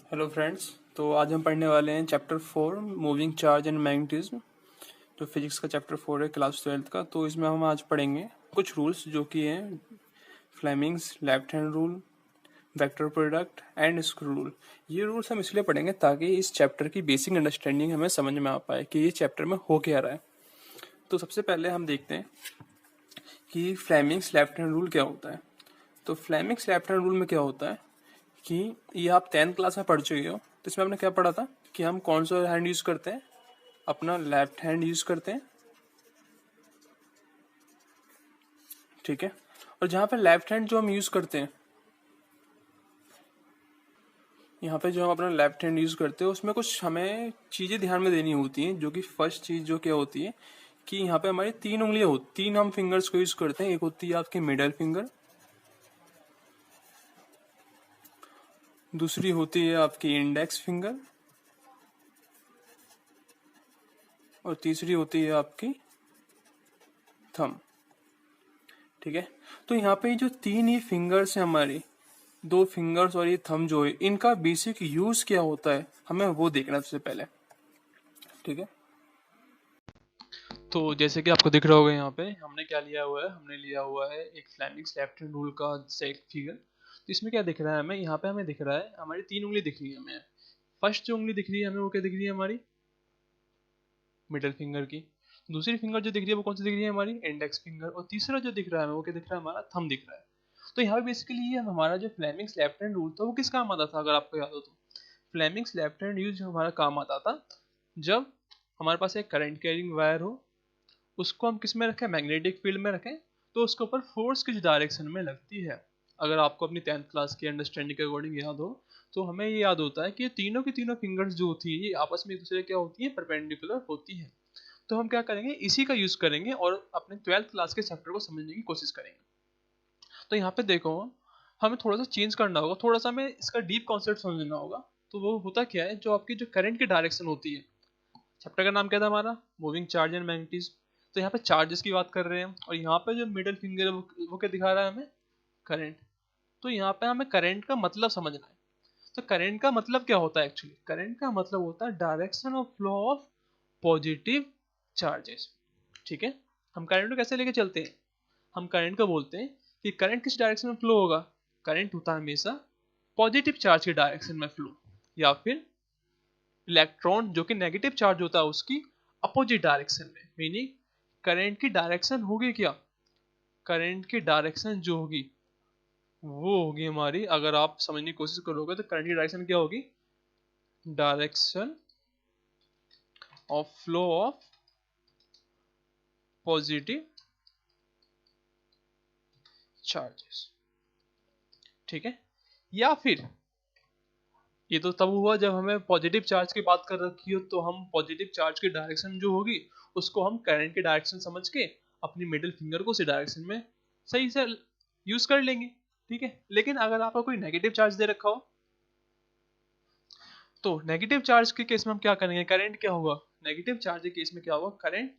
Hello friends. तो आज हम पढ़ने वाले हैं chapter 4 moving charge and magnetism. तो फिजिक्स का चैप्टर 4 है क्लास 12th का। तो इसमें हम आज पढ़ेंगे कुछ रूल्स जो कि हैं Fleming's left hand rule, vector product and screw rule. ये रूल्स हम इसलिए पढ़ेंगे ताकि इस चैप्टर की बेसिक अंडरस्टैंडिंग हमें समझ में आ पाए कि ये चैप्टर में हो क्या रहा है। तो सबसे पहले हम देखते हैं कि फ्लेमिंग्स लेफ्ट हैंड रूल क्या होता है। तो फ्लेमिंग्स लेफ्ट हैंड रूल में क्या होता है कि ये आप 10th क्लास में पढ़ चुके हो। तो इसमें आपने क्या पढ़ा था कि हम कौन सा हैंड यूज करते हैं, अपना लेफ्ट हैंड यूज करते हैं, ठीक है। और जहाँ पे लेफ्ट हैंड जो हम यूज करते हैं, यहाँ पे जो हम अपना लेफ्ट हैंड यूज करते हैं उसमें कुछ हमें चीजें ध्यान में देनी होती हैं। जो कि फर्स्ट चीज जो क्या होती है कि यहाँ पे हमारी 3 उंगलियां होती, 3 हम फिंगर्स को यूज करते हैं। एक होती है आपकी मिडल फिंगर, दूसरी होती है आपकी इंडेक्स फिंगर और तीसरी होती है आपकी थंब, ठीक है। तो यहाँ पे जो 3 ही फिंगर्स हैं हमारी, 2 फिंगर्स और ये थंब जो है, इनका बेसिक यूज क्या होता है हमें वो देखना है सबसे पहले, ठीक है। तो जैसे कि आपको दिख रहा होगा यहाँ पे हमने क्या लिया हुआ है, हमने लिया हुआ है एक फ्लेमिंग्स लेफ्ट हैंड रूल का सेट फिगर। तो इसमें क्या दिख रहा है हमें, यहाँ पे हमें दिख रहा है हमारी 3 उंगली दिख रही है हमें। फर्स्ट जो उंगली दिख रही है हमें वो क्या दिख रही है, हमारी मिडिल फिंगर की। दूसरी फिंगर जो दिख रही है वो कौन सी दिख रही है, हमारी इंडेक्स फिंगर। और तीसरा जो दिख रहा है हमें वो क्या दिख रहा है, हमारा थंब दिख रहा है। तो यहाँ पे बेसिकली ये हमारा जो फ्लेमिंग्स लेफ्ट हैंड रूल था वो किस काम आता था, अगर आपको याद हो तो। फ्लेमिंग्स लेफ्ट हैंड यूज हमारा काम आता था जब हमारे पास एक करंट कैरिंग वायर हो, उसको हम किस में रखें, मैग्नेटिक फील्ड में रखें, तो उसके ऊपर फोर्स किस डायरेक्शन में लगती है। अगर आपको अपनी 10th क्लास की अंडरस्टैंडिंग के अकॉर्डिंग याद हो तो हमें ये याद होता है कि ये तीनों की तीनों फिंगर्स जो होती है ये आपस में एक दूसरे क्या होती है, परपेंडिकुलर होती है। तो हम क्या करेंगे, इसी का यूज करेंगे और अपने 12th क्लास के चैप्टर को समझने की कोशिश करेंगे। तो यहाँ पे देखो हमें थोड़ा सा चेंज करना होगा, थोड़ा सा हमें इसका डीप कॉन्सेप्ट समझना होगा। तो वो होता क्या है, जो आपकी जो करंट की डायरेक्शन होती है, चैप्टर का नाम क्या था हमारा, मूविंग चार्ज एंड मैग्नेटिज्म। तो यहाँ पे चार्जेस की बात कर रहे हैं और यहाँ पे जो मिडिल फिंगर है वो क्या दिखा रहा है हमें, करंट। तो यहाँ पे हमें करंट का मतलब समझना है। तो करंट का मतलब क्या होता है, एक्चुअली करंट का मतलब होता है direction of flow of positive charges, ठीक है। हम करंट को कैसे लेके चलते हैं, हम करंट को बोलते हैं कि करंट किस डायरेक्शन में फ्लो होगा, करंट होता है हमेशा पॉजिटिव चार्ज के डायरेक्शन में फ्लो, या फिर इलेक्ट्रॉन जो कि नेगेटिव चार्ज होता है उसकी अपोजिट डायरेक्शन में। मीनिंग करंट की डायरेक्शन होगी क्या, करंट की डायरेक्शन जो होगी वो होगी हमारी, अगर आप समझने की कोशिश करोगे तो करंट की डायरेक्शन क्या होगी, direction of flow of positive charges, ठीक है। या फिर ये तो तब हुआ जब हमें पॉजिटिव चार्ज की बात कर रखी हो, तो हम पॉजिटिव चार्ज की डायरेक्शन जो होगी उसको हम करंट की डायरेक्शन समझ के अपनी मिडिल फिंगर को उसी डायरेक्शन में सही से यूज कर लेंगे, ठीक है। लेकिन अगर आपको कोई नेगेटिव चार्ज दे रखा हो, तो नेगेटिव चार्ज के केस में हम क्या करेंगे, करंट क्या होगा, नेगेटिव चार्ज के केस में क्या होगा, करंट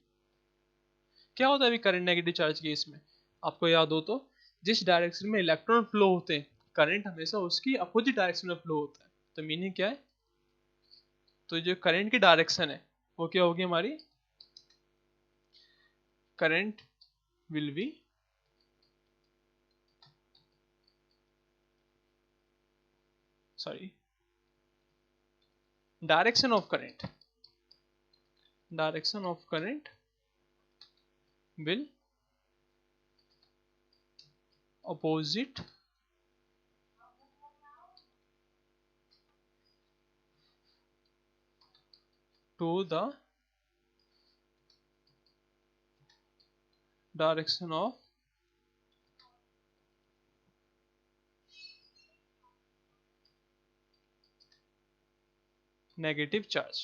क्या होता है अभी करंट नेगेटिव चार्ज के केस में, आपको याद हो तो, जिस डायरेक्शन में इलेक्ट्रॉन फ्लो होते हैं करंट हमेशा उसकी अपोजिट डायरेक्शन में फ्लो होता है। तो मीनिंग क्या है, तो जो करंट की डायरेक्शन है वो क्या होगी हमारी, current will B sorry direction of current, direction of current will opposite to the direction of negative charge,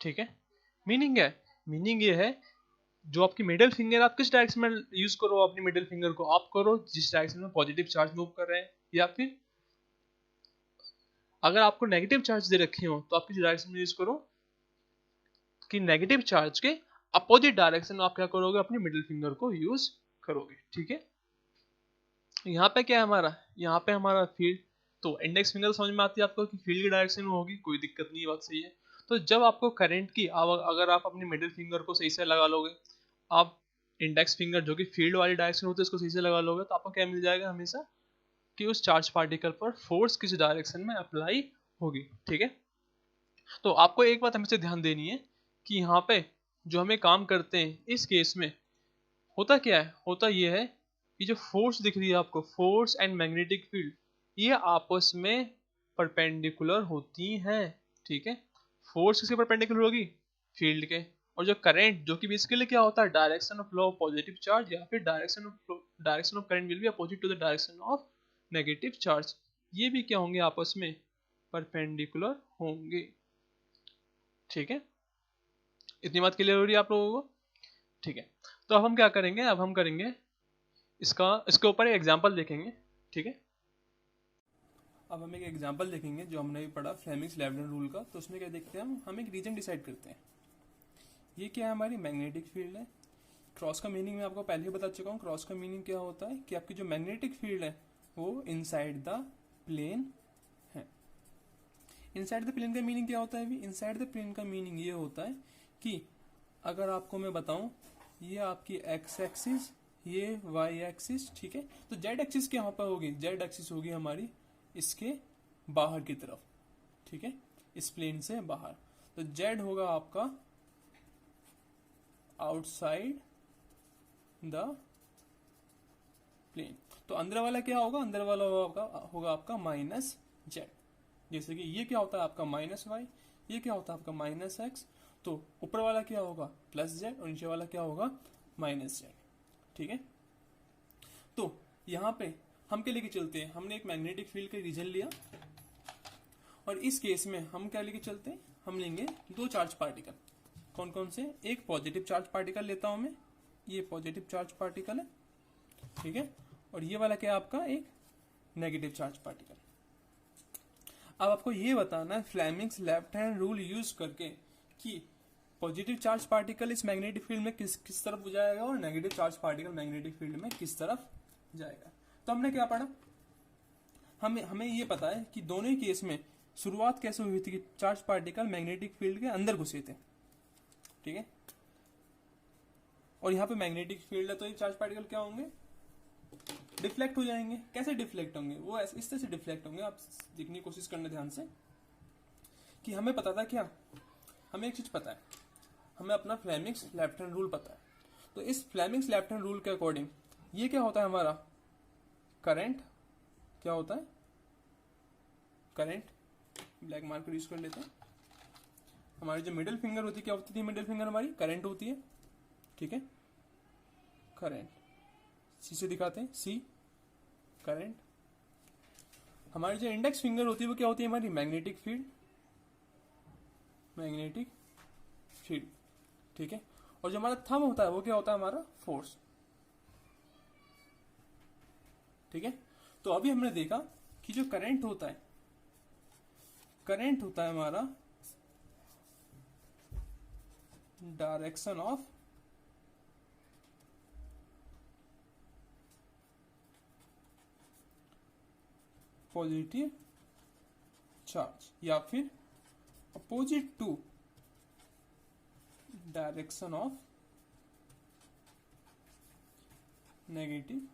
ठीक है। मीनिंग है, मीनिंग ये है जो आपकी मिडिल फिंगर, आप किस डायरेक्शन में यूज करो अपनी मिडिल फिंगर को, आप करो जिस डायरेक्शन में पॉजिटिव चार्ज मूव कर रहे हैं, या फिर अगर आपको नेगेटिव चार्ज दे रखे हो तो आप किस डायरेक्शन में यूज करो, कि नेगेटिव चार्ज के अपोजिट डायरेक्शन में आप क्या करोगे, अपनी मिडिल फिंगर को यूज करोगे, ठीक है। यहाँ पे क्या है हमारा, यहाँ पे हमारा फील्ड, तो इंडेक्स फिंगर समझ में आती है आपको कि फील्ड की डायरेक्शन में होगी, कोई दिक्कत नहीं, बात सही है। तो जब आपको करंट की अगर आप अपनी मिडिल फिंगर को सही से लगा लोगे, आप इंडेक्स फिंगर जो कि फील्ड वाली डायरेक्शन होती है उसको सही से लगा लोगे, तो आपको क्या मिल जाएगा हमेशा कि उस चार्ज पार्टिकल पर फोर्स किस डायरेक्शन में अप्लाई होगी। ठीक है, तो आपको एक बात हमेशा ध्यान देनी है कि यहाँ पे जो हमें काम करते हैं इस केस में होता क्या है, होता ये है कि जो फोर्स दिख रही है आपको, फोर्स एंड मैग्नेटिक फील्ड, ये आपस में परपेंडिकुलर होती हैं। ठीक है, फोर्स किसके परपेंडिकुलर होगी, फील्ड के। और जो करंट, जो कि बेसिकली क्या होता है, direction of flow of positive charge, या फिर direction of current will be opposite to the direction of negative charge, ये भी क्या होंगे, आपस में परपेंडिकुलर होंगे। ठीक है, इतनी बात क्लियर हो रही है आप लोगों को। ठीक है, तो अब हम क्या करेंगे, अब हम करेंगे इसके ऊपर एक एग्जांपल देखेंगे। ठीक है, अब हम एक एग्जांपल देखेंगे जो हमने भी पढ़ा फ्लेमिंग्स लेवलिन रूल का। तो उसमें क्या देखते हैं, हम एक रीजन डिसाइड करते हैं। ये क्या है, हमारी मैग्नेटिक फील्ड है। क्रॉस का मीनिंग मैं आपको पहले ही बता चुका हूँ। क्रॉस का मीनिंग क्या होता है कि आपकी जो मैग्नेटिक फील्ड है वो इनसाइड द प्लेन है। इनसाइड द प्लेन का मीनिंग क्या होता है अभी, इनसाइड द प्लेन का मीनिंग ये होता है कि अगर आपको मैं बताऊं, ये आपकी एक्स एक्सिस, ये वाई एक्सिस, ठीक है। तो जेड एक्सिस क्या यहाँ पर होगी, जेड एक्सिस होगी हमारी इसके बाहर की तरफ, ठीक है, इस प्लेन से बाहर। तो जेड होगा आपका आउटसाइड द प्लेन। तो अंदर वाला क्या होगा, अंदर वाला होगा आपका माइनस जेड। जैसे कि ये क्या होता है आपका माइनस वाई, ये क्या होता है आपका माइनस एक्स। तो ऊपर वाला क्या होगा प्लस जेड और नीचे वाला क्या होगा माइनस जेड। ठीक है, तो यहाँ पे हम क्या लेके चलते हैं, हमने एक मैग्नेटिक फील्ड का रीजन लिया और इस केस में हम क्या लेके चलते हैं, हम लेंगे दो चार्ज पार्टिकल। कौन कौन से, एक पॉजिटिव चार्ज पार्टिकल लेता हूं मैं, ये पॉजिटिव चार्ज पार्टिकल है, ठीक है, और ये वाला क्या आपका एक नेगेटिव चार्ज पार्टिकल। अब आपको ये बताना है Fleming's left hand rule use करके कि पॉजिटिव चार्ज पार्टिकल इस मैग्नेटिक फील्ड में किस तरफ जाएगा और negative charge particle magnetic field में किस तरफ जाएगा। तो हमने क्या पढ़ा, हमें ये पता है कि दोनों ही केस में शुरुआत कैसे हुई थी कि चार्ज पार्टिकल मैग्नेटिक फील्ड के अंदर घुसे थे, ठीक है, और यहाँ पे मैग्नेटिक फील्ड है तो ये चार्ज पार्टिकल क्या होंगे, डिफ्लेक्ट हो जाएंगे। कैसे डिफ्लेक्ट होंगे, वो इस तरह से डिफ्लेक्ट होंगे, आप देखने की कोशिश करना ध्यान से। कि हमें पता था क्या, हमें एक चीज पता है, हमें अपना फ्लेमिंग्स लेफ्ट हैंड रूल पता है। तो इस फ्लेमिंग्स लेफ्ट हैंड रूल के अकॉर्डिंग ये क्या होता है हमारा करंट, क्या होता है करंट, ब्लैक मार्कर यूज कर लेते हैं। हमारी जो मिडिल फिंगर होती है क्या होती थी, मिडिल फिंगर हमारी करंट होती है, ठीक है, करंट सी से दिखाते हैं, सी करंट। हमारी जो इंडेक्स फिंगर होती है वो क्या होती है हमारी मैग्नेटिक फील्ड, मैग्नेटिक फील्ड, ठीक है, और जो हमारा थंब होता है वो क्या होता है हमारा फोर्स, ठीक है। तो अभी हमने देखा कि जो करंट होता है, करंट होता है हमारा डायरेक्शन ऑफ पॉजिटिव चार्ज या फिर opposite to direction of negative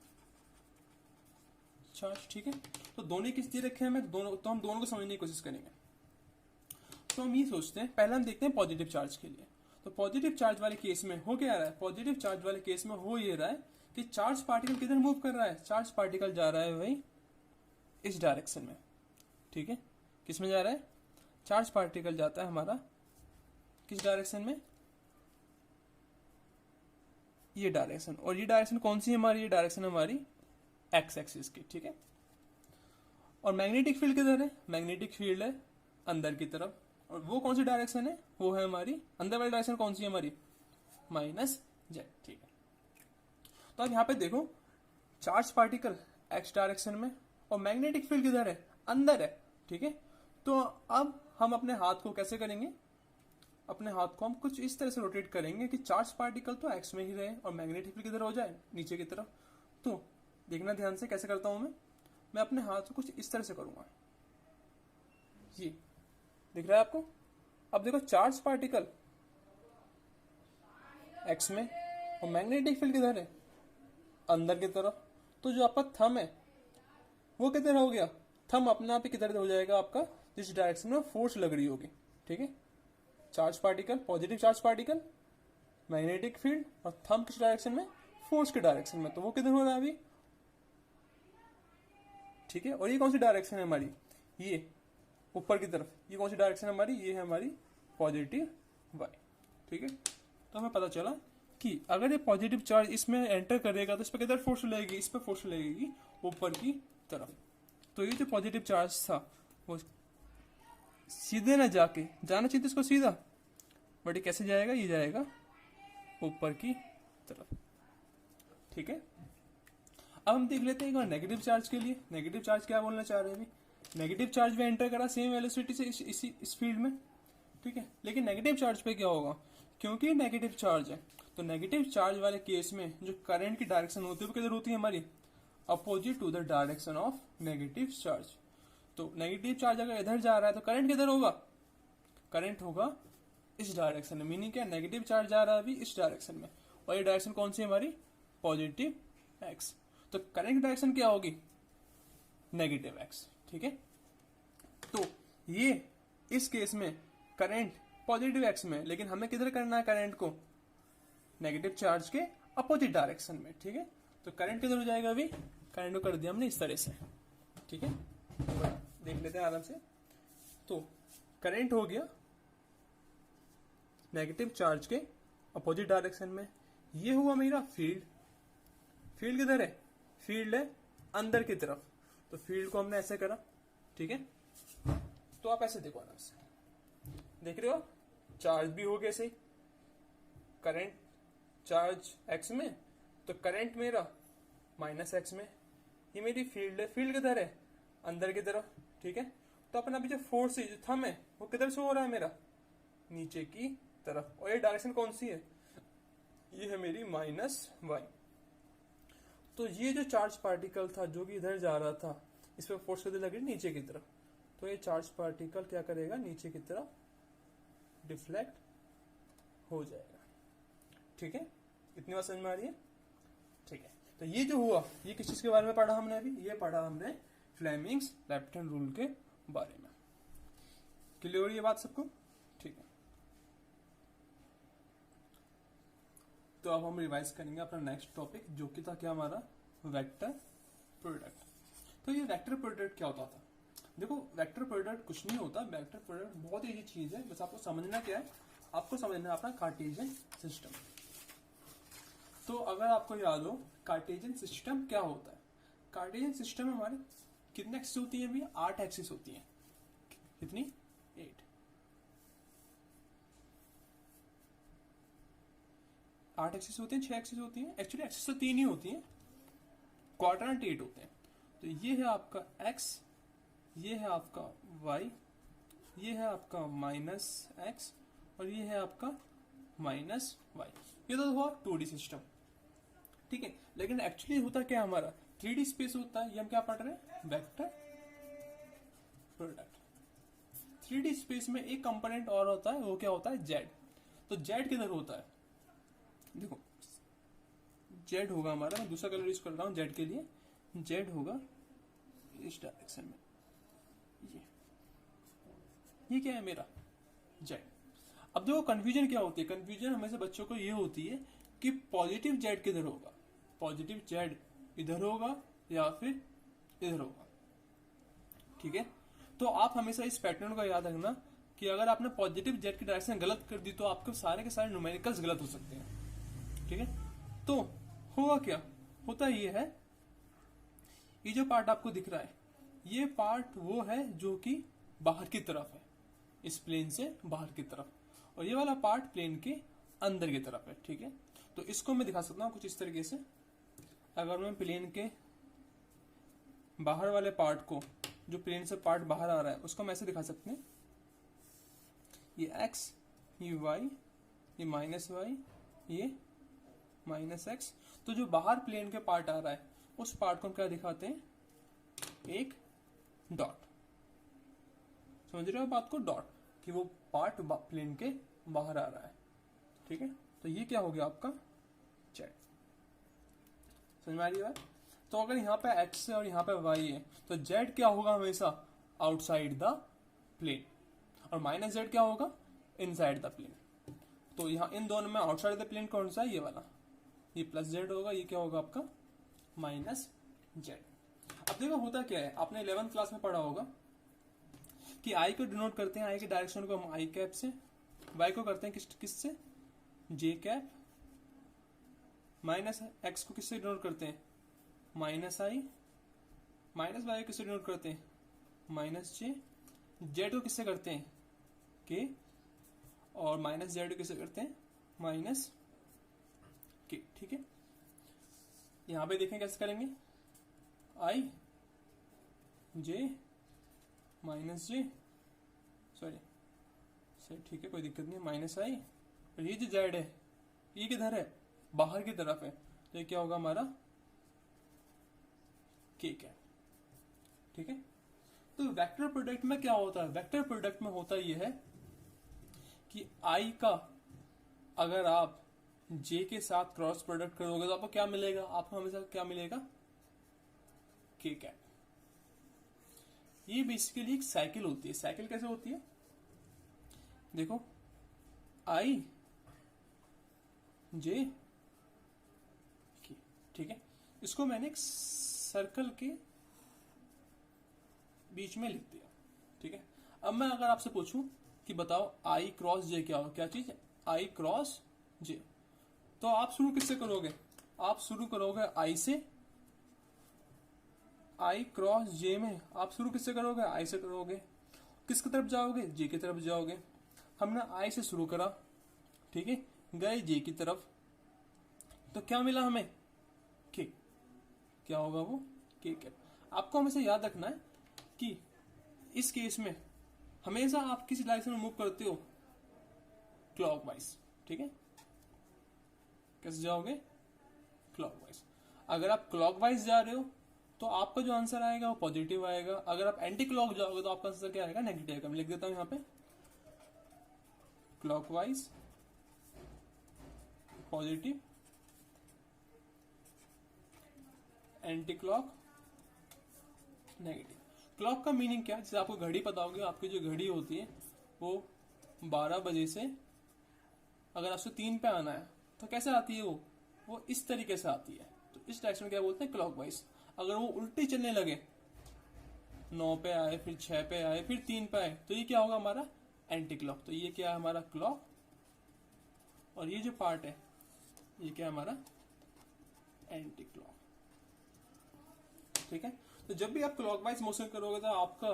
charge, ठीक है। तो दोनों किस दे रखे हैं हमें, दोनों, तो हम दोनों को समझने की कोशिश करेंगे। तो हम ये सोचते हैं, पहले हम देखते हैं पॉजिटिव चार्ज के लिए। तो पॉजिटिव चार्ज वाले केस में हो क्या रहा है, पॉजिटिव चार्ज वाले केस में हो ये रहा है कि चार्ज पार्टिकल किधर मूव कर रहा है, चार्ज पार्टिकल जा रहा है भाई इस डायरेक्शन में, ठीक है। किस में जा रहा है, चार्ज पार्टिकल जाता है हमारा किस डायरेक्शन में, ये डायरेक्शन। और ये डायरेक्शन कौन सी है हमारी, ये डायरेक्शन हमारी एक्स एक्सिस की, ठीक है। और मैग्नेटिक फील्ड किधर है, मैग्नेटिक फील्ड है अंदर की तरफ, और वो कौन सी डायरेक्शन है, वो है हमारी अंदर वाली डायरेक्शन कौन सी है हमारी माइनस जेड, ठीक है। तो अब यहाँ पे देखो चार्ज पार्टिकल एक्स डायरेक्शन में और मैग्नेटिक फील्ड किधर है, अंदर है, ठीक है। तो अब हम अपने हाथ को कैसे करेंगे, अपने हाथ को हम कुछ इस तरह से रोटेट करेंगे कि चार्ज पार्टिकल तो एक्स में ही रहे और मैग्नेटिक फील्ड किधर हो जाए नीचे की तरफ। तो देखना ध्यान से कैसे करता हूं मैं अपने हाथ को कुछ इस तरह से करूंगा, ये दिख रहा है आपको। अब देखो चार्ज पार्टिकल एक्स में और मैग्नेटिक फील्ड किधर है, अंदर की तरफ। तो जो आपका थंब है वो किधर हो गया, थंब अपने आप ही किधर हो जाएगा आपका, जिस डायरेक्शन में फोर्स लग रही होगी, ठीक है। Charge particle, positive charge particle, magnetic field, और थंब किस डायरेक्शन में, फोर्स के डायरेक्शन में। तो वो किधर हो रहा है अभी, ठीक है। और ये कौन सी डायरेक्शन है हमारी, ये ऊपर की तरफ। ये कौन सी डायरेक्शन है हमारी, ये है हमारी पॉजिटिव वाई, ठीक है। तो हमें पता चला कि अगर ये पॉजिटिव चार्ज इसमें एंटर करेगा तो इस पर किधर फोर्स लगेगी, इस पर फोर्स लगेगी ऊपर की तरफ। तो ये जो पॉजिटिव चार्ज था वो सीधे ना जाके, जाना चाहिए इसको सीधा, बट ये कैसे जाएगा, ये जाएगा ऊपर की तरफ, ठीक है। अब हम देख लेते हैं एक बार नेगेटिव चार्ज के लिए। नेगेटिव चार्ज क्या बोलना चाह रहे हैं अभी, नेगेटिव चार्ज में एंटर करा सेम वेलोसिटी से इस फील्ड में, ठीक है। लेकिन नेगेटिव चार्ज पे क्या होगा, क्योंकि नेगेटिव चार्ज है तो नेगेटिव चार्ज वाले केस में जो करंट की डायरेक्शन होती है वो किधर होती है हमारी, opposite to the direction of negative charge. तो नेगेटिव चार्ज अगर इधर जा रहा है तो करंट किधर होगा, करंट होगा इस डायरेक्शन में। मीनिंग क्या, नेगेटिव चार्ज जा रहा है अभी इस डायरेक्शन में, और ये डायरेक्शन कौन सी है हमारी, पॉजिटिव एक्स। तो करंट की डायरेक्शन क्या होगी, नेगेटिव एक्स, ठीक है। तो ये इस केस में करंट पॉजिटिव एक्स में, लेकिन हमें किधर करना है करंट को, नेगेटिव चार्ज के अपोजिट डायरेक्शन में, ठीक है। तो करंट किधर हो जाएगा अभी, करंट को कर दिया हमने इस तरह से, ठीक है। देख लेते हैं आराम से। तो करंट हो गया नेगेटिव चार्ज के अपोजिट डायरेक्शन में। ये हुआ मेरा फील्ड, फील्ड किधर है, फील्ड है अंदर की तरफ। तो फील्ड को हमने ऐसे करा, ठीक है। तो आप ऐसे देखो आराम से, देख रहे हो चार्ज भी हो गया सही, करंट चार्ज एक्स में, तो करंट मेरा माइनस एक्स में। ये मेरी फील्ड है, फील्ड किधर है, अंदर की तरफ, ठीक है। तो अपना अभी जो फोर्स है, जो थंब है, वो किधर से हो रहा है मेरा, नीचे की तरफ। और ये डायरेक्शन कौन सी है, ये है मेरी माइनस वाई। तो ये जो चार्ज पार्टिकल था जो कि इधर जा रहा था, इस पर फोर्स किधर लग रही, नीचे की तरफ। तो ये चार्ज पार्टिकल क्या करेगा, नीचे की तरफ डिफ्लेक्ट हो जाएगा, ठीक है। इतनी बात समझ में आ रही है, ठीक है। तो ये जो हुआ, ये किस चीज के बारे में पढ़ा हमने अभी, ये पढ़ा हमने फ्लेमिंग्स लेफ्ट हैंड रूल के बारे में। क्लियर हो रही है बात सबको, ठीक है। तो अब हम रिवाइज करेंगे अपना नेक्स्ट टॉपिक, जो कि था क्या हमारा, वेक्टर प्रोडक्ट। तो ये वेक्टर प्रोडक्ट क्या होता था, देखो वेक्टर प्रोडक्ट कुछ नहीं होता, वेक्टर प्रोडक्ट बहुत ही चीज है, बस आपको समझना क्या है, आपको समझना है अपना कार्टेशियन सिस्टम। तो अगर आपको याद हो कार्टेशियन सिस्टम क्या होता है, कार्टेशियन सिस्टम में हमारे कितने एक्सिस होती है भैया, 8 एक्सिस होती है। कितनी, 8। 8 एक्सिस होती है, 6 एक्सिस होती है, एक्चुअली एक्सिस तो 3 ही होती है, क्वाड्रेंट 8 होते हैं। तो ये है आपका x, ये है आपका y, ये है आपका माइनस x, और ये है आपका माइनस y। ये तो हुआ 2D सिस्टम, ठीक है। लेकिन एक्चुअली होता क्या हमारा 3D स्पेस होता है, ये हम क्या पढ़ रहे हैं, वेक्टर प्रोडक्ट। 3D स्पेस में एक कंपोनेंट और होता है, वो क्या होता है, z। तो z किधर होता है, देखो z होगा हमारा, मैं दूसरा कलर यूज कर रहा हूँ z के लिए, z होगा इस डायरेक्शन में, ये क्या है मेरा z। अब देखो कंफ्यूजन क्या होती है, कंफ्यूजन हमेशा बच्चों को ये होती है कि पॉजिटिव z किधर होगा, पॉजिटिव z इधर होगा या फिर इधर होगा, ठीक है। तो आप हमेशा इस पैटर्न को याद रखना कि अगर आपने पॉजिटिव z की डायरेक्शन गलत कर दी तो आपके सारे के सारे न्यूमेरिकल्स गलत हो सकते हैं, ठीक है। तो होगा क्या, होता ये है, ये जो पार्ट आपको दिख रहा है, ये पार्ट वो है जो कि बाहर की तरफ है, इस प्लेन से बाहर की तरफ, और ये वाला पार्ट प्लेन के अंदर की तरफ है, ठीक है। तो इसको मैं दिखा सकता हूँ कुछ इस तरीके से। अगर मैं प्लेन के बाहर वाले पार्ट को, जो प्लेन से पार्ट बाहर आ रहा है, उसको हम ऐसे दिखा सकते हैं, ये x, ये y, ये माइनस y, ये माइनस x। तो जो बाहर प्लेन के पार्ट आ रहा है उस पार्ट को हम क्या दिखाते हैं, एक डॉट। समझ रहे हो बात को, डॉट, कि वो पार्ट प्लेन के बाहर आ रहा है। ठीक है, तो ये क्या हो गया आपका जेड। समझ में आ रही है बात। तो अगर यहाँ पे एक्स है और यहाँ पे वाई है, तो जेड क्या होगा हमेशा आउटसाइड द प्लेन, और माइनस जेड क्या होगा इनसाइड द प्लेन। तो यहाँ इन दोनों में आउटसाइड द प्लेन कौन सा है, ये वाला, ये प्लस जेड होगा, ये क्या होगा आपका माइनस जेड। अब देखो होता क्या है, आपने 11th क्लास में पढ़ा होगा कि आई को डिनोट करते हैं, आई के डायरेक्शन को हम आई कैप से, वाई को करते हैं किससे जे कैप, माइनस एक्स को किससे डिनोट करते हैं माइनस आई, माइनस वाई किससे डिनोट करते हैं माइनस जे, जेड को किससे करते हैं के, और माइनस जेड किससे करते हैं माइनस के। ठीक है, यहां पे देखें कैसे करेंगे, आई जे माइनस जे, सॉरी ठीक है कोई दिक्कत नहीं, माइनस आई, और ये जो जेड है ये किधर है बाहर की तरफ है, तो ये क्या होगा हमारा के कैप। ठीक है, तो वेक्टर प्रोडक्ट में क्या होता है, वेक्टर प्रोडक्ट में होता यह है कि आई का अगर आप जे के साथ क्रॉस प्रोडक्ट करोगे तो आपको क्या मिलेगा, आपको हमेशा क्या मिलेगा के कैप। ये बेसिकली एक साइकिल होती है। साइकिल कैसे होती है, देखो आई जे के, ठीक है, इसको मैंने एक सर्कल के बीच में लिख दिया। ठीक है, अब मैं अगर आपसे पूछूं कि बताओ आई क्रॉस जे क्या हो, क्या चीज है आई क्रॉस जे, तो आप शुरू किससे करोगे, आप शुरू करोगे आई से, आई क्रॉस जे में आप शुरू किससे करोगे आई से करोगे, किसकी तरफ जाओगे जे की तरफ जाओगे। हमने आई से शुरू करा, ठीक है, गए जे की तरफ, तो क्या मिला हमें के, क्या होगा वो के कैप। आपको हमेशा याद रखना है कि इस केस में हमेशा आप किस डायरेक्शन में मूव करते हो क्लॉकवाइज। ठीक है, कैसे जाओगे क्लॉकवाइज। अगर आप क्लॉकवाइज जा रहे हो तो आपका जो आंसर आएगा वो पॉजिटिव आएगा, अगर आप एंटी क्लॉक जाओगे तो आपका आंसर क्या आएगा नेगेटिव आएगा। मैं लिख देता हूं यहां पे clockwise positive, anti clock negative. Clock का मीनिंग क्या है, जैसे आपको घड़ी पता होगी, आपकी जो घड़ी होती है वो 12 बजे से अगर आपसे 3 पे आना है तो कैसे आती है वो इस तरीके से आती है, तो इस डायरेक्शन में क्या बोलते हैं क्लॉकवाइज। अगर वो उल्टी चलने लगे 9 पे आए फिर 6 पे आए फिर 3 पे आए तो ये क्या होगा हमारा एंटी क्लॉक। तो ये क्या है हमारा क्लॉक, और ये जो पार्ट है ये क्या है हमारा एंटी क्लॉक। ठीक है, तो जब भी आप क्लॉकवाइज मोशन करोगे तो आपका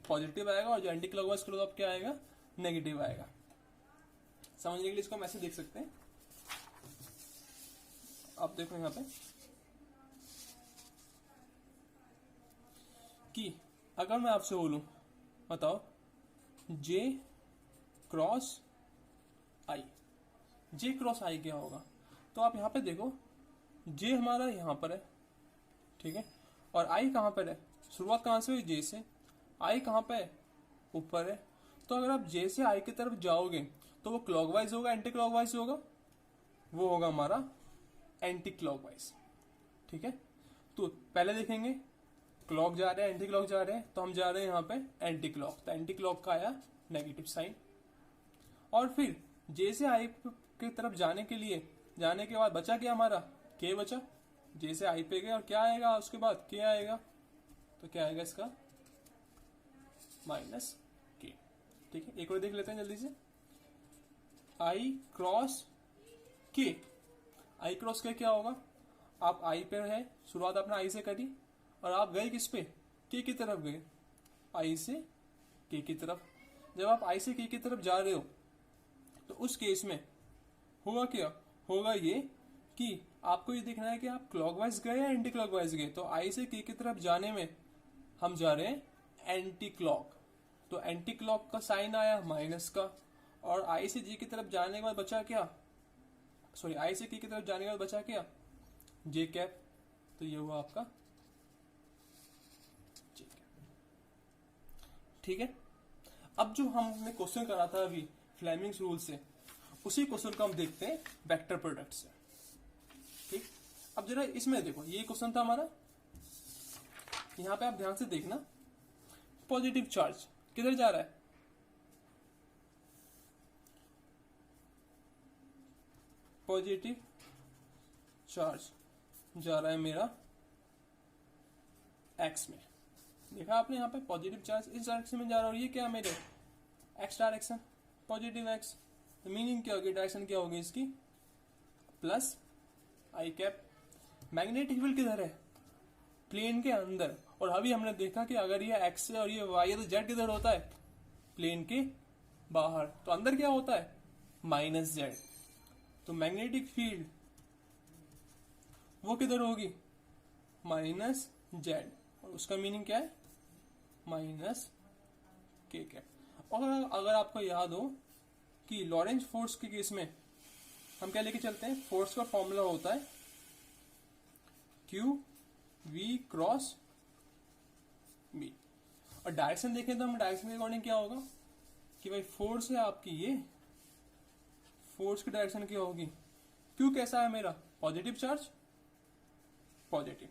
पॉजिटिव आएगा, और जो एंटी क्लॉकवाइज करोगे तो आप क्या आएगा नेगेटिव आएगा। समझने के लिए इसको हम ऐसे देख सकते हैं, आप देखो यहां पे कि अगर मैं आपसे बोलूं बताओ जे क्रॉस आई, जे क्रॉस आई क्या होगा, तो आप यहां पे देखो जे हमारा यहां पर है, ठीक है, और आई कहां पर है, शुरुआत कहां से हुई जे से, आई कहां पे है ऊपर है। तो अगर आप जे से आई की तरफ जाओगे तो वो क्लॉकवाइज होगा एंटी क्लॉकवाइज होगा, वो होगा हमारा एंटी क्लॉकवाइज। ठीक है, तो पहले देखेंगे क्लॉक जा रहे हैं एंटी क्लॉक जा रहे हैं, तो हम जा रहे हैं यहाँ पे एंटी क्लॉक, तो एंटी क्लॉक का आया नेगेटिव साइन। और फिर जे से आई की तरफ जाने के बाद बचा क्या हमारा के बचा, जे से आई पे गए और क्या आएगा उसके बाद के आएगा, तो क्या आएगा इसका माइनस के। ठीक है, एक और देख लेते हैं जल्दी से, आई क्रॉस के, आई क्रॉस के क्या होगा, आप आई पे है, शुरुआत आपने आई से करी और आप गए किस पे के की तरफ गए, आई से के की तरफ। जब आप आई से के की तरफ जा रहे हो तो उस केस में होगा क्या, होगा ये कि आपको ये देखना है कि आप क्लॉकवाइज गए या एंटी क्लॉकवाइज गए। तो आई से के की तरफ जाने में हम जा रहे हैं एंटी क्लॉक, तो एंटी क्लॉक का साइन आया माइनस का, और आई से जे की तरफ जाने के बाद बचा क्या, सॉरी आई से के की तरफ जाने के बाद बचा क्या जे कैप, तो ये हुआ आपका J कैप। ठीक है, अब जो हमने क्वेश्चन करा था अभी फ्लेमिंग्स रूल से, उसी क्वेश्चन को हम देखते हैं वेक्टर प्रोडक्ट से। ठीक, अब जरा इसमें देखो, ये क्वेश्चन था हमारा, यहां पे आप ध्यान से देखना, पॉजिटिव चार्ज किधर जा रहा है, पॉजिटिव चार्ज जा रहा है मेरा एक्स में। देखा आपने, यहाँ पे पॉजिटिव चार्ज इस डायरेक्शन में जा रहा है, और ये क्या है मेरे एक्स डायरेक्शन, पॉजिटिव एक्स। तो मीनिंग क्या होगी, डायरेक्शन क्या होगी इसकी, प्लस आई कैप। मैग्नेटिक फील्ड किधर है, प्लेन के अंदर। और अभी हमने देखा कि अगर ये एक्स है और ये वाई है तो जेड किधर होता है, प्लेन के बाहर। तो अंदर क्या होता है, माइनस जेड। तो मैग्नेटिक फील्ड वो किधर होगी, माइनस जेड, और उसका मीनिंग क्या है, माइनस के कैप। और अगर आपको याद हो कि लॉरेंज फोर्स के केस में हम क्या लेके चलते हैं, फोर्स का फॉर्मूला होता है क्यू वी क्रॉस बी। और डायरेक्शन देखें तो हम डायरेक्शन के अकॉर्डिंग क्या होगा कि भाई फोर्स है आपकी, ये फोर्स की डायरेक्शन क्या होगी, क्यू कैसा है मेरा, positive charge, positive.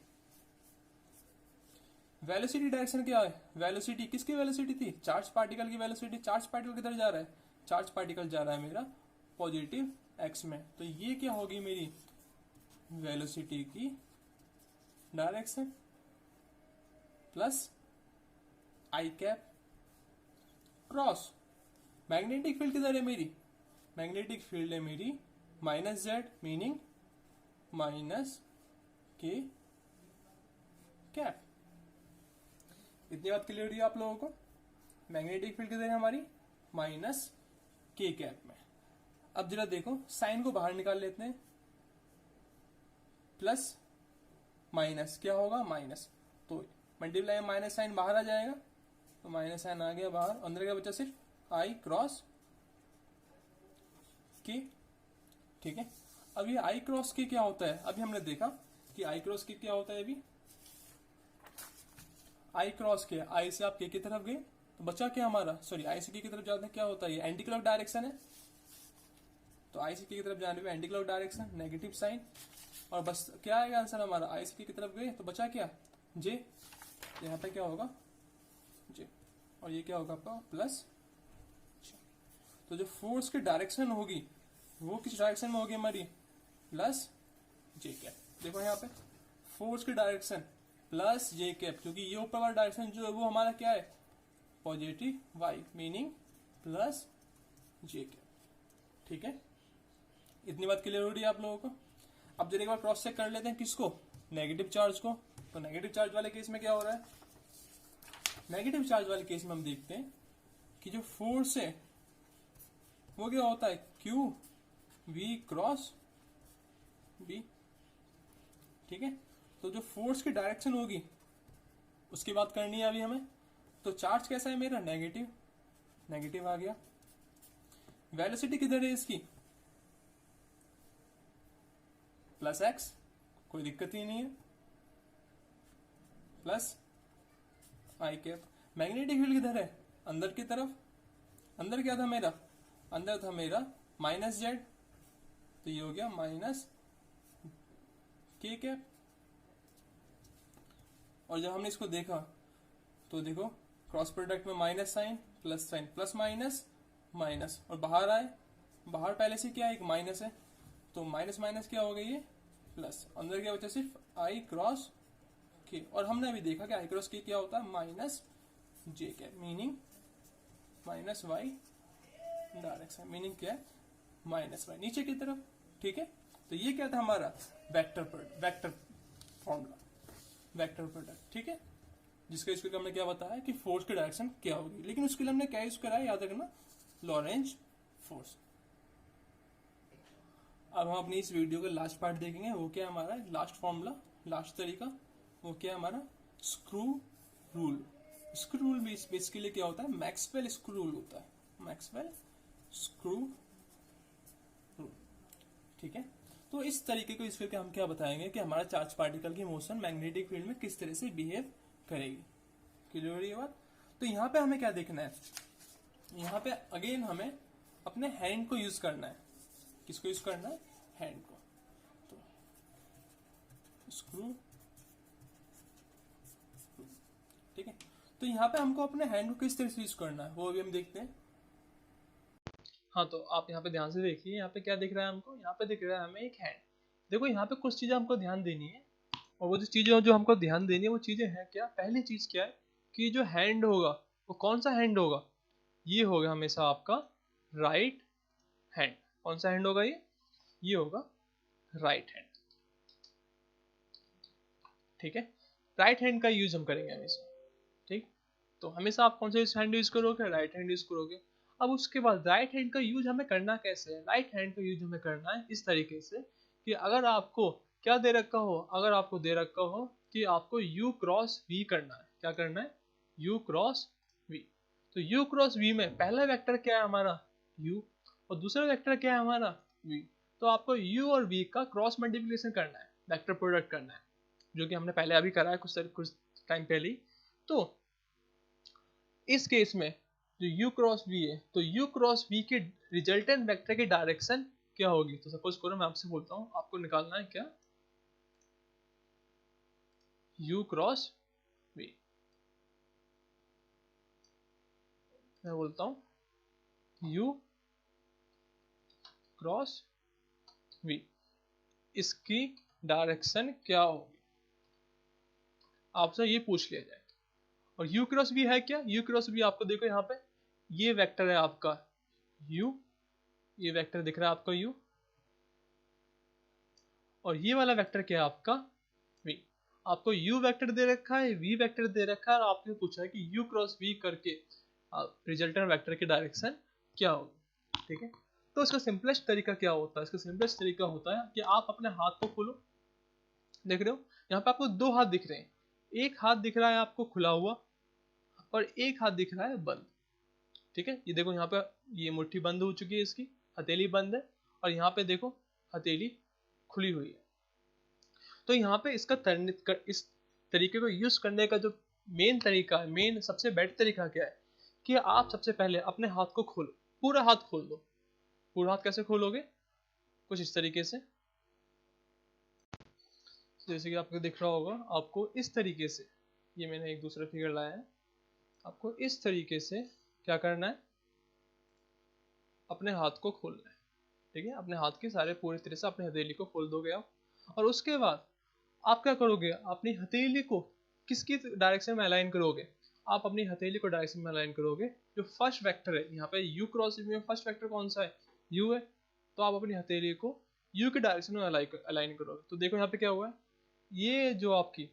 Velocity direction क्या है, वेलोसिटी किसकी वेलोसिटी थी, चार्ज पार्टिकल की वेलोसिटी। चार्ज पार्टिकल किधर जा रहा है, चार्ज पार्टिकल जा रहा है मेरा पॉजिटिव एक्स में। तो ये क्या होगी मेरी वेलोसिटी की डायरेक्शन प्लस आई कैप क्रॉस मैग्नेटिक फील्ड किधर है मेरी, मैग्नेटिक फील्ड है मेरी माइनस जेड, मीनिंग माइनस के कैप। इतनी बात क्लियर हुई आप लोगों को, मैग्नेटिक फील्ड किधर है हमारी, माइनस के कैप में। अब जरा देखो, साइन को बाहर निकाल लेते हैं, प्लस माइनस क्या होगा, माइनस, तो मल्टीप्लाई माइनस साइन बाहर आ जाएगा, तो माइनस साइन आ गया बाहर, अंदर क्या बचा सिर्फ आई क्रॉस के। ठीक है, अब ये आई क्रॉस के क्या होता है, अभी हमने देखा कि आई क्रॉस के क्या होता है। अभी आई क्रॉस के, आई से आप के की तरफ गए तो बचा क्या हमारा, सॉरी आई से के की तरफ जाते हैं क्या होता है, ये एंटी क्लॉक डायरेक्शन है। तो आई से के की तरफ जाने पे anti clock direction, negative sign, और बस क्या आएगा आंसर हमारा, आई से के की तरफ गए तो बचा क्या, जे। यहाँ पे क्या होगा, जे, और ये क्या होगा आपका प्लस। तो जो फोर्स की डायरेक्शन होगी वो किस डायरेक्शन में होगी हमारी, प्लस जे कैप। देखो यहाँ पे फोर्स की डायरेक्शन प्लस जे कैप, क्योंकि ये ऊपर वाला डायरेक्शन जो है वो हमारा क्या है, पॉजिटिव वाई, मीनिंग प्लस जे कैप। ठीक है, इतनी बात क्लियर हो रही है आप लोगों को। अब जरा एक बार क्रॉस चेक कर लेते हैं किसको, नेगेटिव चार्ज को। तो नेगेटिव चार्ज वाले केस में क्या हो रहा है, नेगेटिव चार्ज वाले केस में हम देखते हैं कि जो फोर्स है वो क्या होता है, क्यू वी क्रॉस बी। ठीक है, तो जो फोर्स की डायरेक्शन होगी उसकी बात करनी है अभी हमें। तो चार्ज कैसा है मेरा, नेगेटिव, नेगेटिव आ गया। वेलोसिटी किधर है इसकी, प्लस एक्स, कोई दिक्कत ही नहीं है, प्लस आई कैप। मैग्नेटिक फील्ड किधर है, अंदर की तरफ, अंदर क्या था मेरा, अंदर था मेरा माइनस जेड, तो ये हो गया माइनस के कैप। और जब हमने इसको देखा तो देखो क्रॉस प्रोडक्ट में minus sign, plus minus minus, और बाहर आए, बाहर पहले से क्या है, एक माइनस है, तो माइनस माइनस क्या हो गई ये प्लस, अंदर क्या बचा सिर्फ आई क्रॉस के। और हमने अभी देखा कि आई क्रॉस के क्या होता है, minus j cap, meaning minus y direction, meaning क्या है, माइनस वाई नीचे की तरफ। ठीक है, तो ये क्या था हमारा वेक्टर फॉर्मूला, वेक्टर प्रोडक्ट। ठीक है, जिसका इसके हमने क्या बताया कि फोर्स की डायरेक्शन क्या होगी, लेकिन उसके लिए हमने क्या यूज करा है, याद रखना, लॉरेंज फोर्स। अब हम अपनी इस वीडियो का लास्ट पार्ट देखेंगे, वो क्या है हमारा लास्ट फॉर्मूला, लास्ट तरीका, वो क्या है हमारा screw rule. Screw rule basically क्या होता है, मैक्सवेल स्क्रू रूल होता है, मैक्सवेल स्क्रू रूल। ठीक है, तो इस तरीके को यूज करके हम क्या बताएंगे कि हमारा चार्ज पार्टिकल की मोशन मैग्नेटिक फील्ड में किस तरह से बिहेव करेगी। क्लियर हो रही है बात? तो यहाँ पे हमें क्या देखना है, यहाँ पे अगेन हमें अपने हैंड को यूज करना है। किसको यूज करना है? हैंड को। तो स्क्रू, ठीक है। तो यहाँ पे हमको अपने हैंड को किस तरह से यूज करना है वो अभी हम देखते हैं। हाँ, तो आप यहाँ पे ध्यान से देखिए, यहाँ पे क्या दिख रहा है हमको? यहाँ पे दिख रहा है हमें एक हैंड। देखो यहाँ पे कुछ चीज़ें हमको ध्यान देनी है, और वो जो चीज़ें जो हमको ध्यान देनी है वो चीज़ें हैं क्या? पहली चीज़ क्या है कि जो हैंड होगा वो कौन सा हैंड होगा? ये होगा हमेशा आपका राइट हैंड। कौन सा हैंड होगा ये होगा राइट हैंड। ठीक है, राइट हैंड का यूज हम करेंगे हमेशा। ठीक, तो हमेशा आप कौन सा हैंड यूज करोगे? राइट हैंड यूज करोगे। अब उसके बाद राइट हैंड का यूज हमें करना कैसे है? राइट हैंड का यूज हमें करना है इस तरीके से कि अगर आपको क्या दे रखा हो, अगर आपको दे रखा हो कि आपको u क्रॉस v करना है। क्या करना है? u cross v। तो u क्रॉस v में पहला वेक्टर क्या है हमारा? u, और दूसरा वेक्टर क्या है हमारा? v। तो आपको u और v का क्रॉस मल्टीप्लिकेशन करना है, वेक्टर प्रोडक्ट करना है, जो कि हमने पहले अभी करा है कुछ टाइम पहले ही। तो इस केस में जो u क्रॉस v है, तो u क्रॉस v के रिजल्टेंट वेक्टर की डायरेक्शन क्या होगी? तो सपोज करो मैं आपसे बोलता हूँ आपको निकालना है क्या? u cross v। मैं बोलता हूँ u क्रॉस v, इसकी डायरेक्शन क्या होगी? आपसे ये पूछ लिया जाए। और u क्रॉस v है क्या? u क्रॉस v आपको देखो यहाँ पे ये वेक्टर है आपका u, ये वेक्टर दिख रहा है आपका u, और ये वाला वेक्टर क्या है आपका v। आपको u वेक्टर दे रखा है, v वेक्टर दे रखा है, और आपने पूछा है कि u क्रॉस v करके रिजल्टेंट वेक्टर की डायरेक्शन क्या होगी। ठीक है, तो इसका सिंपलेस्ट तरीका क्या होता है? इसका सिंपलेस्ट तरीका होता है कि आप अपने हाथ को खोलो। देख रहे हो यहाँ पे आपको दो हाथ दिख रहे हैं, एक हाथ दिख रहा है आपको खुला हुआ और एक हाथ दिख रहा है बंद। ठीक है, ये देखो यहाँ पे ये मुट्ठी बंद हो चुकी है, इसकी हथेली बंद है, और यहाँ पे देखो हथेली खुली हुई है। तो यहाँ पे इसका इस तरीके को यूज करने का जो मेन तरीका है, मेन सबसे बेटर तरीका क्या है कि आप सबसे पहले अपने हाथ को खोलो, पूरा हाथ खोल दो। पूरा हाथ कैसे खोलोगे? कुछ इस तरीके से, जैसे कि आपको दिख रहा होगा, आपको इस तरीके से, ये मैंने एक दूसरा फिगर लाया है, आपको इस तरीके से क्या करना है? अपने हाथ को खोलना है। ठीक है, अपने हाथ के सारे पूरी तरह से अपने हथेली को खोल दोगे आप, और उसके बाद आप क्या करोगे? अपनी हथेली को किसकी डायरेक्शन में अलाइन करोगे? आप अपनी हथेली को डायरेक्शन में अलाइन करोगे जो फर्स्ट वेक्टर है यहाँ पे u क्रॉस v में फर्स्ट वेक्टर कौन सा है? u है। तो आप अपनी हथेली को u के डायरेक्शन में अलाइन करोगे। तो देखो यहाँ पे क्या हुआ है, ये जो आपकी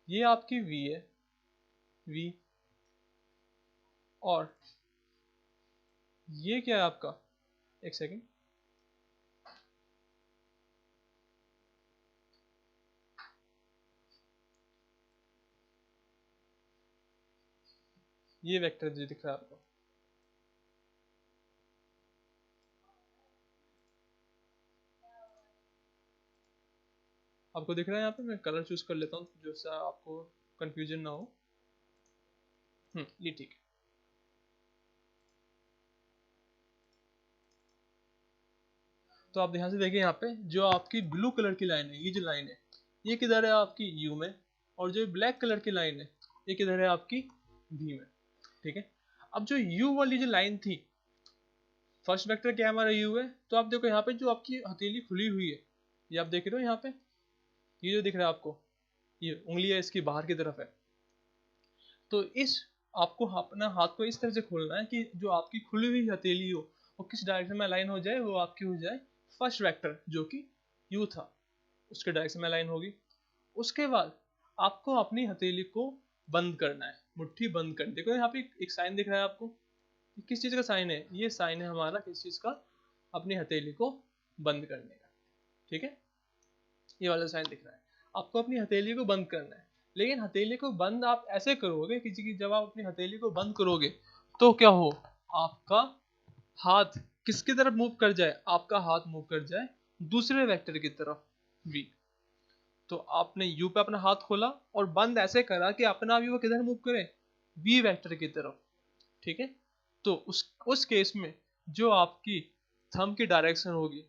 ये आपकी v है, v, और ये क्या है आपका? एक सेकेंड, ये वेक्टर जो दिख रहा है आपको, आपको दिख रहा है? यहाँ पे मैं कलर चूज कर लेता हूँ जो सा आपको कंफ्यूजन ना हो। ये ठीक है। तो आप ध्यान से देखिए यहाँ पे जो आपकी ब्लू कलर की लाइन है, ये जो लाइन है ये किधर है आपकी? यू में, और जो ब्लैक कलर की लाइन है ये किधर है आपकी? वी में। ठीक है, अब जो यू वाली जो लाइन थी, फर्स्ट वेक्टर क्या हमारा यू है, तो आप देखो यहाँ पे जो आपकी हथेली खुली हुई है, ये आप देख रहे हो यहाँ पे, ये जो दिख रहा है आपको, ये उंगली है इसकी बाहर की तरफ है। तो इस आपको अपना हाथ को इस तरह से खोलना है कि जो आपकी खुली हुई हथेली हो वो किस डायरेक्शन में अलाइन हो जाए? वो आपकी हो जाए फर्स्ट वेक्टर जो कि यू था, उसके डायरेक्शन में अलाइन होगी। उसके बाद आपको अपनी हथेली को बंद करना है, मुट्ठी बंद कर। देखो यहाँ पे एक साइन दिख रहा है आपको, किस चीज का साइन है? ये साइन है हमारा किस चीज का? अपनी हथेली को बंद करने का। ठीक है, ये वाला साइन दिख रहा है, आपको अपनी हथेली को बंद करना है। लेकिन हथेली को बंद आप ऐसे करोगे कि जब आप अपनी हथेली को बंद करोगे तो क्या हो? आपका हाथ किसकी तरफ मूव कर जाए, आपका हाथ मूव कर जाए दूसरे वेक्टर की तरफ v। तो आपने u पे अपना हाथ खोला और बंद ऐसे करा कि अपना भी वो किधर मूव करे, v वेक्टर की तरफ, ठीक है। तो उस केस में जो आपकी थंब की डायरेक्शन होगी,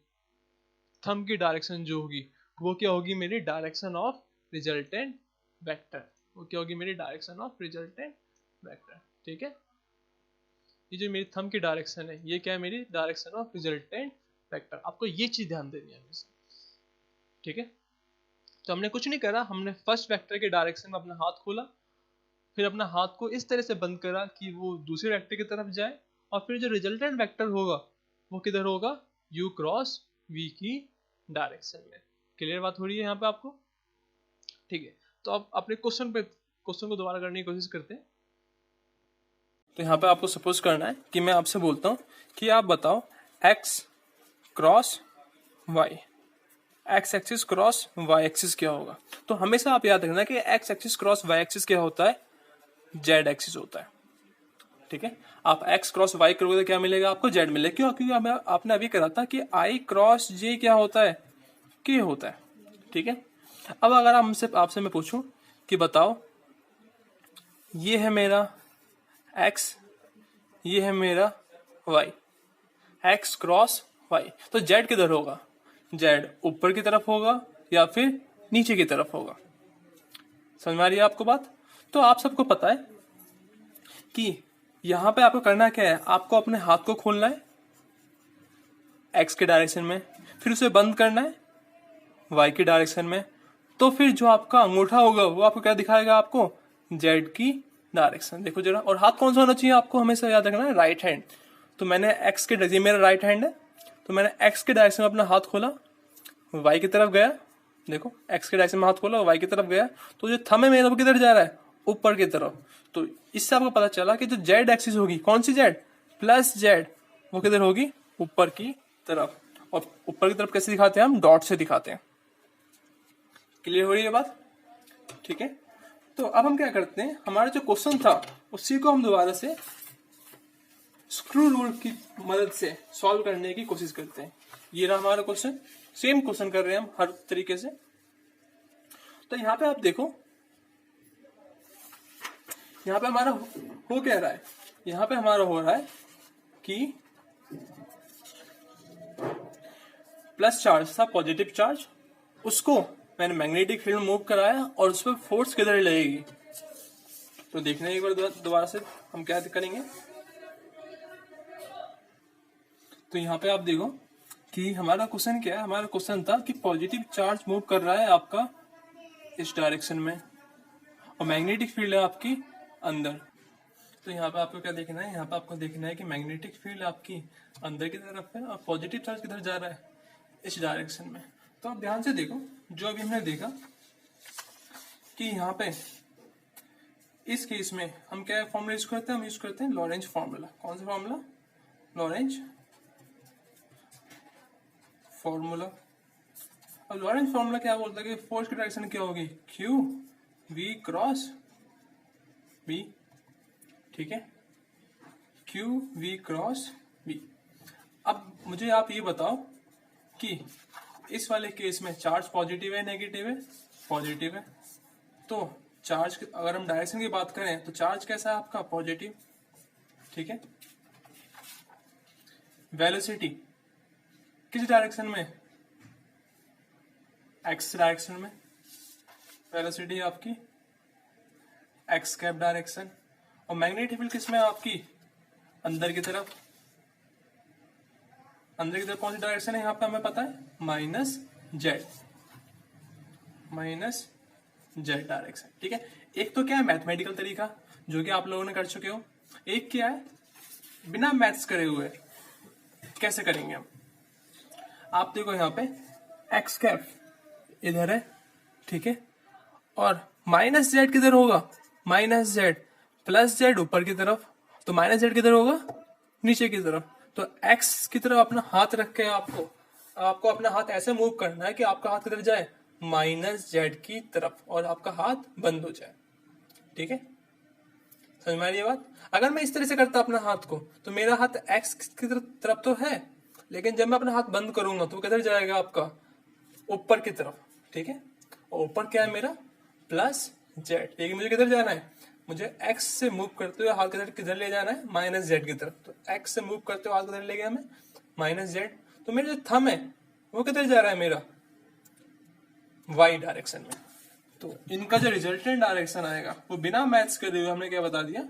थंब की डायरेक्शन जो होगी वो क्या होगी, मेरी डायरेक्शन ऑफ रिजल्टेंट वेक्टर। वो क्या होगी, मेरी डायरेक्शन ऑफ रिजल्टेंट वेक्टर, ठीक है। ये जो मेरी थंब की डायरेक्शन है ये क्या है, मेरी डायरेक्शन ऑफ रिजल्टेंट वेक्टर। आपको ये चीज ध्यान देनी है हमेशा, ठीक है। तो हमने कुछ नहीं करा, हमने फर्स्ट वेक्टर के डायरेक्शन में अपना हाथ खोला, फिर अपना हाथ को इस तरह से बंद करा कि वो दूसरे वेक्टर की तरफ जाए, और फिर जो रिजल्टेंट वेक्टर होगा वो किधर होगा, u क्रॉस v की डायरेक्शन में। क्लियर बात हो रही है यहाँ पे आपको, ठीक है। तो अब अपने क्वेश्चन को दोबारा करने की कोशिश करते हैं। तो यहाँ पे आपको सपोज करना है कि मैं आपसे बोलता हूँ कि आप बताओ x cross y, x axis cross y axis क्या होगा। तो हमेशा आप याद रखना कि x axis cross y axis क्या होता है, z एक्सिस होता है, ठीक है। आप x क्रॉस y करोगे तो क्या मिलेगा आपको, z मिलेगा। क्यों, क्योंकि आपने अभी करा था कि i क्रॉस j क्या होता है, k होता है, ठीक है। अब अगर आपसे मैं पूछूं कि बताओ ये है मेरा x, ये है मेरा y, x क्रॉस y, तो z किधर होगा, z ऊपर की तरफ होगा या फिर नीचे की तरफ होगा। समझ में आ रही है आपको बात। तो आप सबको पता है कि यहां पे आपको करना क्या है, आपको अपने हाथ को खोलना है x के डायरेक्शन में, फिर उसे बंद करना है y की डायरेक्शन में, तो फिर जो आपका अंगूठा होगा वो आपको क्या दिखाएगा, आपको z की डायरेक्शन। देखो जरा, और हाथ कौन सा होना चाहिए आपको हमेशा याद रखना है, राइट हैंड। तो मैंने x के, ये मेरा राइट हैंड है, तो मैंने x के डायरेक्शन में अपना हाथ खोला, y की तरफ गया, देखो x के डायरेक्शन में हाथ खोला y की तरफ गया, तो जो थंब है मेरा वो किधर जा रहा है, ऊपर की तरफ। तो इससे आपको पता चला कि जो z एक्सिस होगी, कौन सी z, प्लस z, वो किधर होगी, ऊपर की तरफ। और ऊपर की तरफ कैसे दिखाते हैं हम, डॉट से दिखाते हैं। क्लियर हो रही है बात, ठीक है। तो अब हम क्या करते हैं, हमारा जो क्वेश्चन था उसी को हम दोबारा से स्क्रू रूल की मदद से सॉल्व करने की कोशिश करते हैं। ये रहा हमारा क्वेश्चन, सेम क्वेश्चन कर रहे हैं हम हर तरीके से। तो यहाँ पे आप देखो, यहाँ पे हमारा हो क्या रहा है, यहाँ पे हमारा हो रहा है कि प्लस चार्ज था, पॉजिटिव चार्ज, उसको मैंने मैग्नेटिक फील्ड मूव कराया और उस पर फोर्स किधर लगेगी। तो देखने एक बार दोबारा से हम क्या करेंगे। तो यहाँ पे आप देखो कि हमारा क्वेश्चन क्या है, हमारा क्वेश्चन था कि पॉजिटिव चार्ज मूव कर रहा है आपका इस डायरेक्शन में और मैग्नेटिक फील्ड है आपकी अंदर। तो यहाँ पे आपको क्या देखना है, यहाँ पे आपको देखना है कि मैग्नेटिक फील्ड आपकी अंदर की तरफ है और पॉजिटिव चार्ज किधर जा रहा है, इस डायरेक्शन में। तो आप ध्यान से देखो, जो अभी हमने देखा कि यहाँ पे इस केस में हम क्या फॉर्मूला यूज करते हैं, हम यूज करते हैं लॉरेंज फॉर्मूला। कौन सा फॉर्मूला, लॉरेंज फॉर्मूला। अब लॉरेंज फॉर्मूला क्या बोलता है कि फोर्स की डायरेक्शन क्या होगी, क्यू वी क्रॉस बी, ठीक है, क्यू वी क्रॉस बी। अब मुझे आप ये बताओ कि इस वाले केस में चार्ज पॉजिटिव है नेगेटिव है, पॉजिटिव है। तो चार्ज, अगर हम डायरेक्शन की बात करें तो चार्ज कैसा है आपका, पॉजिटिव, ठीक है। वेलोसिटी किस डायरेक्शन में, एक्स डायरेक्शन में, वेलोसिटी आपकी एक्स कैप डायरेक्शन। और मैग्नेटिक फील्ड किस में आपकी, अंदर की तरफ। अंदर की तरफ कौन सी डायरेक्शन है यहाँ पे हमें पता है, minus Z, minus Z direction, ठीक है। एक तो क्या है मैथमेटिकल तरीका जो कि आप लोगों ने कर चुके हो, एक क्या है बिना मैथ्स करे हुए। कैसे करेंगे हम, आप देखो यहाँ पे एक्स कैप इधर है, ठीक है, और माइनस जेड किधर होगा, माइनस जेड, प्लस जेड ऊपर की तरफ, तो माइनस जेड किधर होगा, नीचे की तरफ। तो एक्स की तरफ अपना हाथ रख के आपको अपना हाथ ऐसे मूव करना है कि आपका हाथ किधर जाए, माइनस जेड की तरफ, और आपका हाथ बंद हो जाए, ठीक है। समझ में आ रही है बात। अगर मैं इस तरह से करता अपना हाथ को तो मेरा हाथ एक्स की तरफ तो है, लेकिन जब मैं अपना हाथ बंद करूंगा तो किधर जाएगा आपका, ऊपर की तरफ, ठीक है। और ऊपर क्या है मेरा, प्लस जेड, लेकिन मुझे किधर जाना है, मुझे एक्स से मूव करते हुए हाथ किधर किधर ले जाना है, माइनस जेड की तरफ। तो एक्स से मूव करते हुए हाथ किधर ले गया मैं, माइनस जेड। तो मेरा जो थंब है वो किधर जा रहा है मेरा, वाई डायरेक्शन में। तो इनका जो रिजल्टेंट डायरेक्शन आएगा वो बिना मैथ्स करे हुए हमने क्या बता दिया,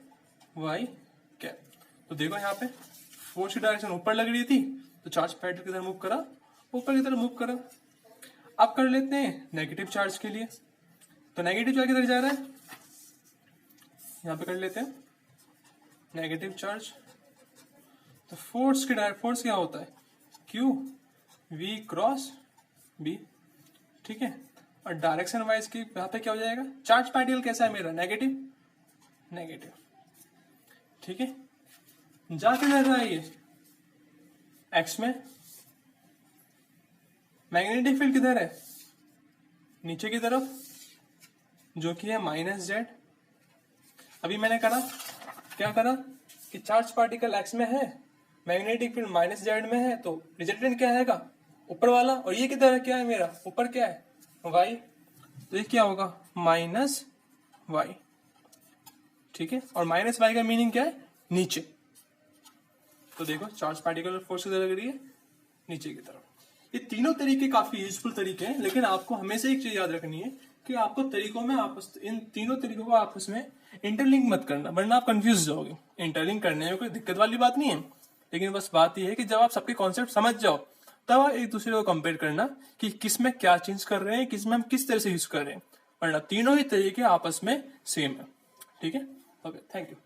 वाई कैप। तो देखो यहाँ पे फोर्स की डायरेक्शन ऊपर लग रही थी, तो चार्ज पैटर्न किधर मूव करा, ऊपर की तरफ मूव करा। अब कर लेते हैं नेगेटिव चार्ज के लिए। तो नेगेटिव चार्ज किधर जा रहा है, यहाँ पे कर लेते हैं नेगेटिव चार्ज। तो फोर्स क्या होता है, क्यू वी क्रॉस बी, ठीक है। और डायरेक्शन वाइज की यहाँ पे क्या हो जाएगा, चार्ज पार्टिकल कैसा है मेरा, नेगेटिव नेगेटिव, ठीक है। जा किधर रहा है ये, एक्स में। मैग्नेटिक फील्ड किधर है, नीचे की तरफ, जो कि है माइनस जेड। अभी मैंने क्या करा कि चार्ज पार्टिकल एक्स में है, मैग्नेटिक फील्ड माइनस जेड में है, तो रिजल्टेंट क्या आएगा, ऊपर वाला। और ये किधर है, क्या है मेरा, ऊपर क्या है, वाई। तो ये क्या होगा, माइनस वाई, ठीक है। और माइनस वाई का मीनिंग क्या है, नीचे। तो देखो चार्ज पार्टिकल फोर्स किधर लग रही है, नीचे की तरफ। ये तीनों तरीके काफी यूजफुल तरीके हैं, लेकिन आपको हमेशा एक चीज याद रखनी है कि आपको तरीकों में इन तीनों तरीकों को आपस में इंटरलिंक मत करना, वरना आप कंफ्यूज जाओगे। इंटरलिंक करने में कोई दिक्कत वाली बात नहीं है, लेकिन बस बात यह है कि जब आप सबके कॉन्सेप्ट समझ जाओ तब आप एक दूसरे को कंपेयर करना कि किस में क्या चेंज कर रहे हैं, किस में हम किस तरह से यूज कर रहे हैं, वरना तीनों ही तरीके आपस में सेम है, ठीक है। Okay, thank you.